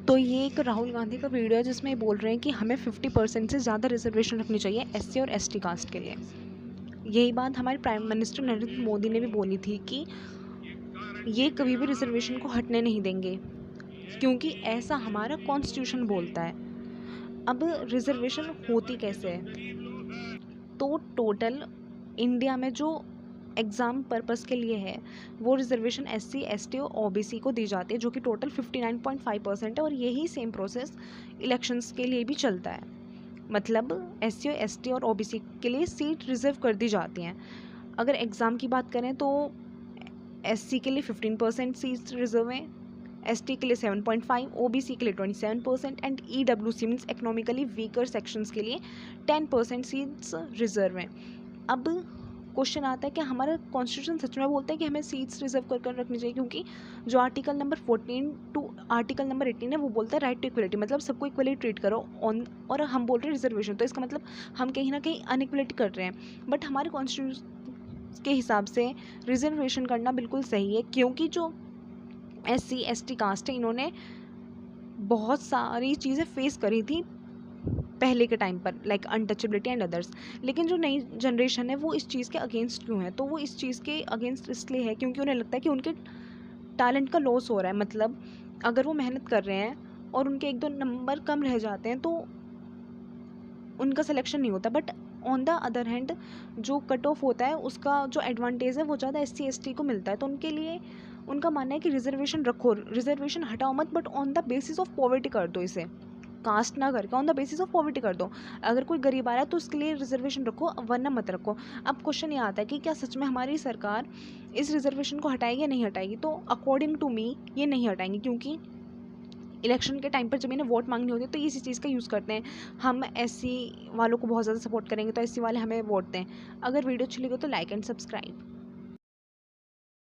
तो ये एक राहुल गांधी का वीडियो है जिसमें ये बोल रहे हैं कि हमें 50% से ज़्यादा रिजर्वेशन रखनी चाहिए एससी और एसटी कास्ट के लिए। यही बात हमारे प्राइम मिनिस्टर नरेंद्र मोदी ने भी बोली थी कि ये कभी भी रिजर्वेशन को हटने नहीं देंगे, क्योंकि ऐसा हमारा कॉन्स्टिट्यूशन बोलता है। अब रिजर्वेशन होती कैसे है? तो टोटल इंडिया में जो एग्ज़ाम पर्पस के लिए है वो रिजर्वेशन एससी, एसटी और ओबीसी को दी जाती है, जो कि टोटल 59.5% है। और यही सेम प्रोसेस इलेक्शंस के लिए भी चलता है। मतलब एससी और एसटी और ओबीसी के लिए सीट रिजर्व कर दी जाती हैं। अगर एग्ज़ाम की बात करें तो एससी के लिए 15% सीट्स रिजर्व हैं, एसटी के लिए 7.5, ओबीसी के लिए 27% and EWS means economically weaker sections के लिए 10% सीट्स रिजर्व हैं। अब क्वेश्चन आता है कि हमारा कॉन्स्टिट्यूशन सच में बोलता है कि हमें सीट्स रिजर्व कर कर रखनी चाहिए, क्योंकि जो article number 14 to article number 18 है वो बोलता है राइट टू इक्वलिटी, मतलब सबको इक्वली ट्रीट करो ऑन, और हम बोल रहे हैं रिजर्वेशन, तो इसका मतलब हम कहीं ना कहीं अनइक्वलिटी कर रहे हैं। बट हमारे कॉन्स्टिट्यूशन के हिसाब से रिजर्वेशन करना बिल्कुल सही है, क्योंकि जो एससी एसटी कास्ट है इन्होंने बहुत सारी चीज़ें फेस करी थी पहले के टाइम पर, लाइक अनटचेबिलिटी एंड अदर्स। लेकिन जो नई जनरेशन है वो इस चीज़ के अगेंस्ट क्यों है? तो वो इस चीज़ के अगेंस्ट इसलिए है क्योंकि उन्हें लगता है कि उनके टैलेंट का लॉस हो रहा है। मतलब अगर वो मेहनत कर रहे हैं और उनके 1-2 नंबर कम रह जाते हैं तो उनका सिलेक्शन नहीं होता। But on the other hand जो कट ऑफ होता है उसका जो एडवांटेज है वो ज़्यादा एससी एसटी को मिलता है। तो उनके लिए उनका मानना है कि रिजर्वेशन रखो, रिजर्वेशन हटाओ मत, but on the basis of poverty कर दो, इसे कास्ट ना करके on the basis of poverty कर दो। अगर कोई गरीब आ रहा है तो उसके लिए रिजर्वेशन रखो, वरना मत रखो। अब क्वेश्चन ये आता है कि क्या सच में हमारी सरकार इस रिजर्वेशन को हटाएगी या नहीं हटाएगी? तो अकॉर्डिंग टू मी ये नहीं हटाएंगी, क्योंकि इलेक्शन के टाइम पर जब इन्हें वोट मांगनी होती है तो इसी चीज़ का यूज़ करते हैं। हम एससी वालों को बहुत ज़्यादा सपोर्ट करेंगे तो एससी वाले हमें वोट दें। अगर वीडियो अच्छी लगी तो लाइक एंड सब्सक्राइब।